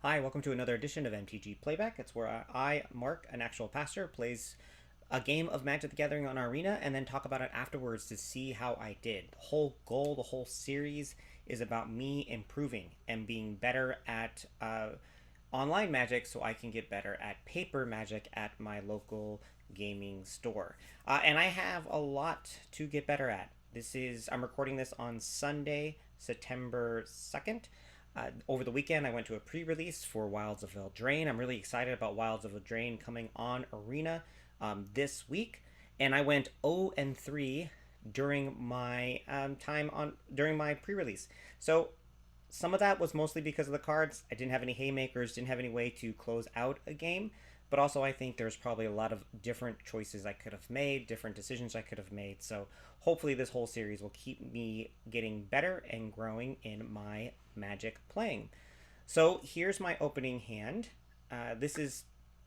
Hi, welcome to another edition of MTG Playback. It's where I, Mark, an actual pastor, plays a game of Magic the Gathering on our arena and then talk about it afterwards to see how I did. The whole goal, the whole series is about me improving and being better at online Magic so I can get better at paper Magic at my local gaming store. And I have a lot to get better at. I'm recording this on Sunday, September 2nd. Over the weekend, I went to a pre-release for Wilds of Eldraine. I'm really excited about Wilds of Eldraine coming on Arena this week, and I went 0 and 3 during my during my pre-release. So some of that was mostly because of the cards. I didn't have any haymakers, didn't have any way to close out a game, but also I think there's probably a lot of different choices I could have made, different decisions I could have made. So hopefully this whole series will keep me getting better and growing in my Magic playing. So here's my opening hand. This is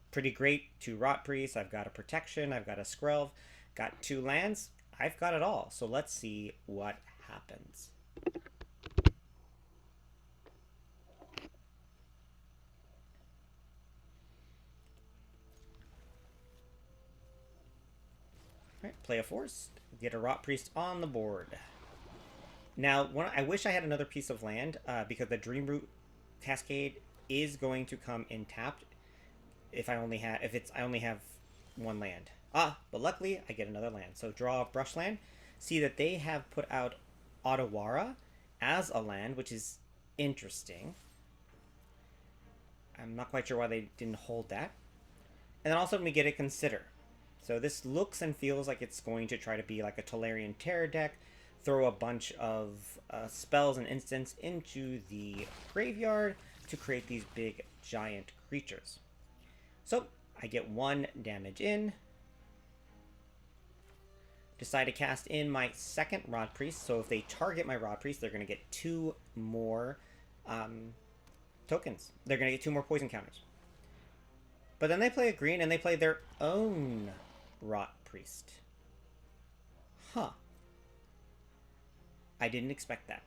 pretty great. 2 rotpriests, I've got a protection, I've got a Skrelv, got 2 lands. I've got it all. So let's see what happens. Alright, play a force, get a rotpriest on the board. Now, I wish I had another piece of land because the Dreamroot Cascade is going to come in tapped if I only have 1 land. But luckily I get another land. So draw a brush land. See that they have put out Otawara as a land, which is interesting. I'm not quite sure why they didn't hold that. And then also we get a Consider. So this looks and feels like it's going to try to be like a Tolarian Terror deck, throw a bunch of spells and instants into the graveyard to create these big giant creatures. So I get 1 damage in. Decide to cast in my second Rod Priest. So if they target my Rod Priest, they're going to get 2 more tokens. They're going to get 2 more poison counters. But then they play a green and they play their own Rot Priest. Huh. I didn't expect that.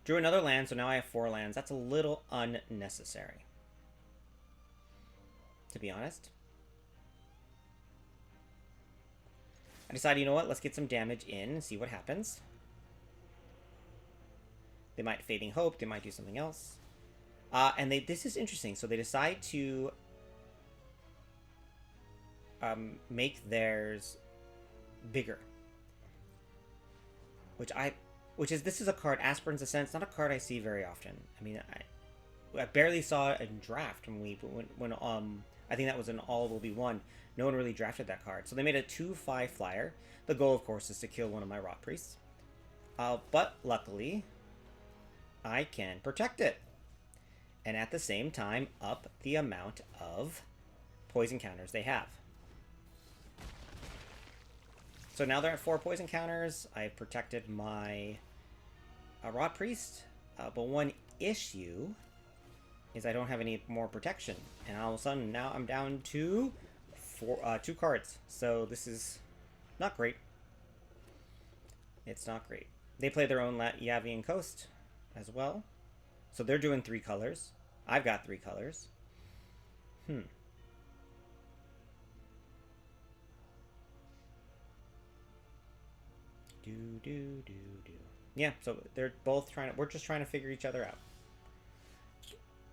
Drew another land, so now I have 4 lands. That's a little unnecessary, to be honest. I decided, you know what, let's get some damage in and see what happens. They might Fading Hope, they might do something else. And this is interesting. So they decide to make theirs bigger. This is a card, Aspirin's Ascent. It's not a card I see very often. I mean, I barely saw it in draft when I think that was an all will be one. No one really drafted that card. So they made a 2/5 flyer. The goal, of course, is to kill one of my Rot Priests. But luckily, I can protect it. And at the same time, up the amount of poison counters they have. So now they're at 4 poison counters. I've protected my Rot Priest. But one issue is I don't have any more protection. And all of a sudden, now I'm down to 2 cards. So this is not great. It's not great. They play their own Yavian Coast as well. So they're doing 3 colors. I've got 3 colors. Yeah, so they're both we're just trying to figure each other out.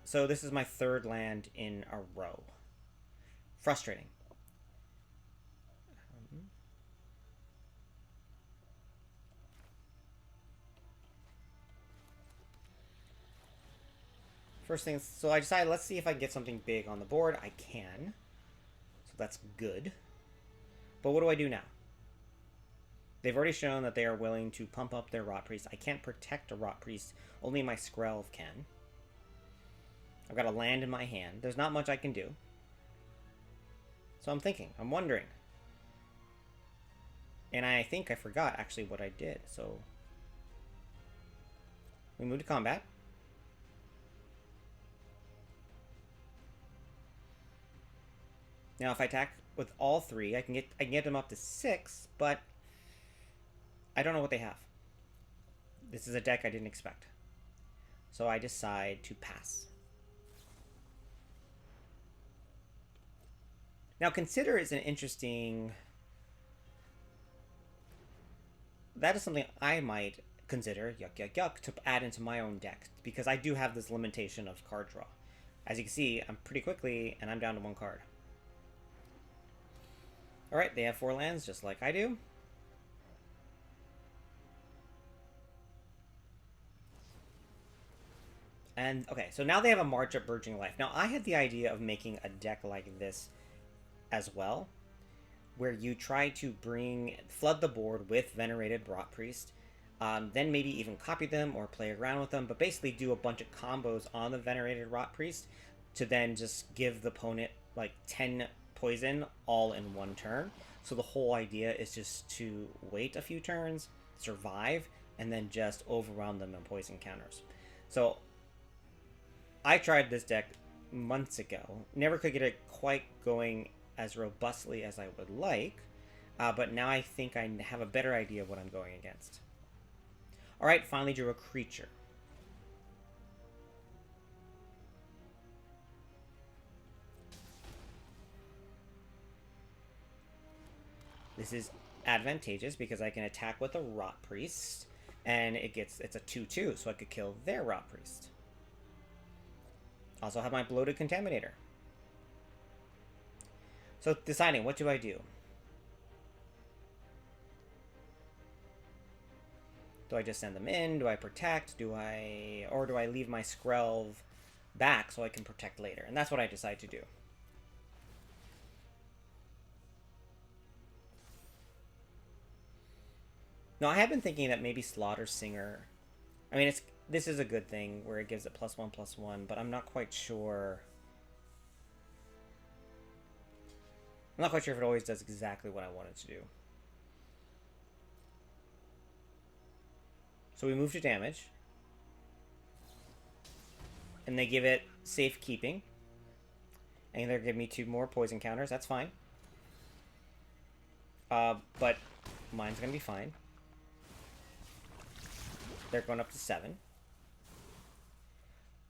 So this is my 3rd land in a row. Frustrating. First thing, so I decided, let's see if I can get something big on the board. I can. So that's good. But what do I do now? They've already shown that they are willing to pump up their Rot Priest. I can't protect a Rot Priest. Only my Skrelv can. I've got a land in my hand. There's not much I can do. So I'm wondering. And I think I forgot actually what I did. So we move to combat. Now if I attack with all 3, I can get them up to 6, but I don't know what they have. This is a deck I didn't expect. So I decide to pass. Now Consider is an interesting... That is something I might consider, yuck, yuck, yuck, to add into my own deck, because I do have this limitation of card draw. As you can see, I'm pretty quickly, and I'm down to 1 card. Alright, they have 4 lands, just like I do. And, okay, so now they have a March of Burgeoning Life. Now, I had the idea of making a deck like this as well, where you try to flood the board with Venerated Rotpriest, then maybe even copy them or play around with them, but basically do a bunch of combos on the Venerated Rotpriest to then just give the opponent like 10 poison all in 1 turn. So the whole idea is just to wait a few turns, survive, and then just overwhelm them in poison counters. So I tried this deck months ago. Never could get it quite going as robustly as I would like, but now I think I have a better idea of what I'm going against. Alright, finally drew a creature. This is advantageous because I can attack with a Rotpriest, and it's a 2/2, so I could kill their Rotpriest. Also have my Bloated Contaminator. So deciding, what do I do? Do I just send them in? Do I protect? Or do I leave my Skrelv back so I can protect later? And that's what I decide to do. Now, I have been thinking that maybe Slaughter Singer... I mean, this is a good thing where it gives it +1/+1, but I'm not quite sure... I'm not quite sure if it always does exactly what I want it to do. So we move to damage. And they give it safekeeping. And they're giving me 2 more poison counters. That's fine. But mine's going to be fine. They're going up to 7.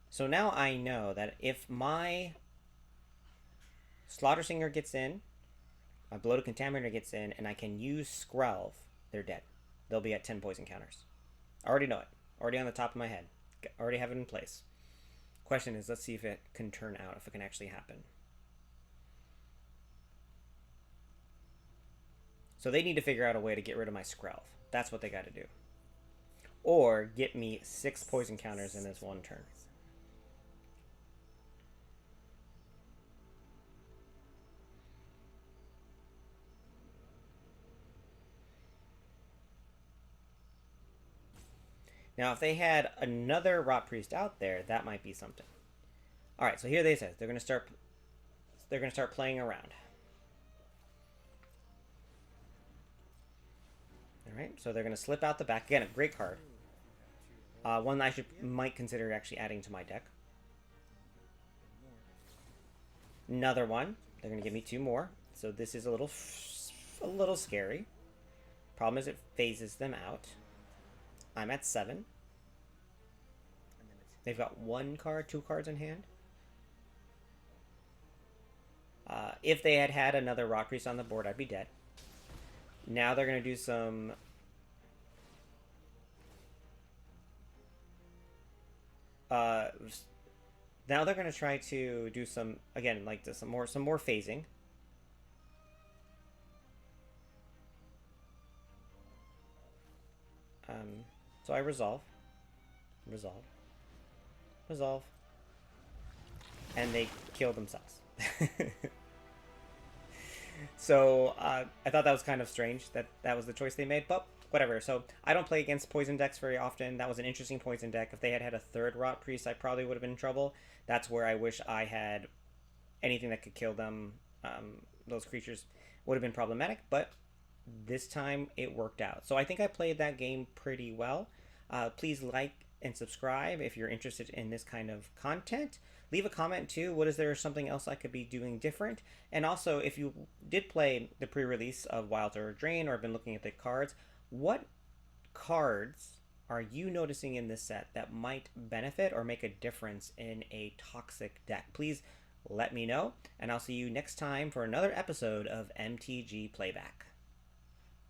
So now I know that if my Slaughter Singer gets in, my Bloated Contaminator gets in, and I can use Skrelv, they're dead. They'll be at 10 poison counters. I already know it. Already on the top of my head. Already have it in place. Question is, let's see if it can turn out, if it can actually happen. So they need to figure out a way to get rid of my Skrelv. That's what they got to do. Or get me 6 poison counters in this 1 turn. Now, if they had another Rotpriest out there, that might be something. All right, so here they say they're going to start playing around. All right, so they're going to slip out the back. Again, a great card. One I might consider actually adding to my deck. Another one. They're going to give me 2 more. So this is a little scary. Problem is it phases them out. I'm at 7. They've got 1 card, 2 cards in hand. If they had had another Rotpriest on the board, I'd be dead. Now they're going to do some... now they're going to try to do some, again, like this, some more phasing. So I resolve, and they kill themselves. So I thought that was kind of strange that was the choice they made, but whatever. So I don't play against poison decks very often. That was an interesting poison deck. If they had had a 3rd Rotpriest, I probably would have been in trouble. That's where I wish I had anything that could kill them. Those creatures would have been problematic, but this time it worked out. So I think I played that game pretty well. Please like and subscribe if you're interested in this kind of content. Leave a comment too. What is there something else I could be doing different? And also, if you did play the pre-release of Wild or Drain or have been looking at the cards, what cards are you noticing in this set that might benefit or make a difference in a toxic deck? Please let me know, and I'll see you next time for another episode of MTG Playback.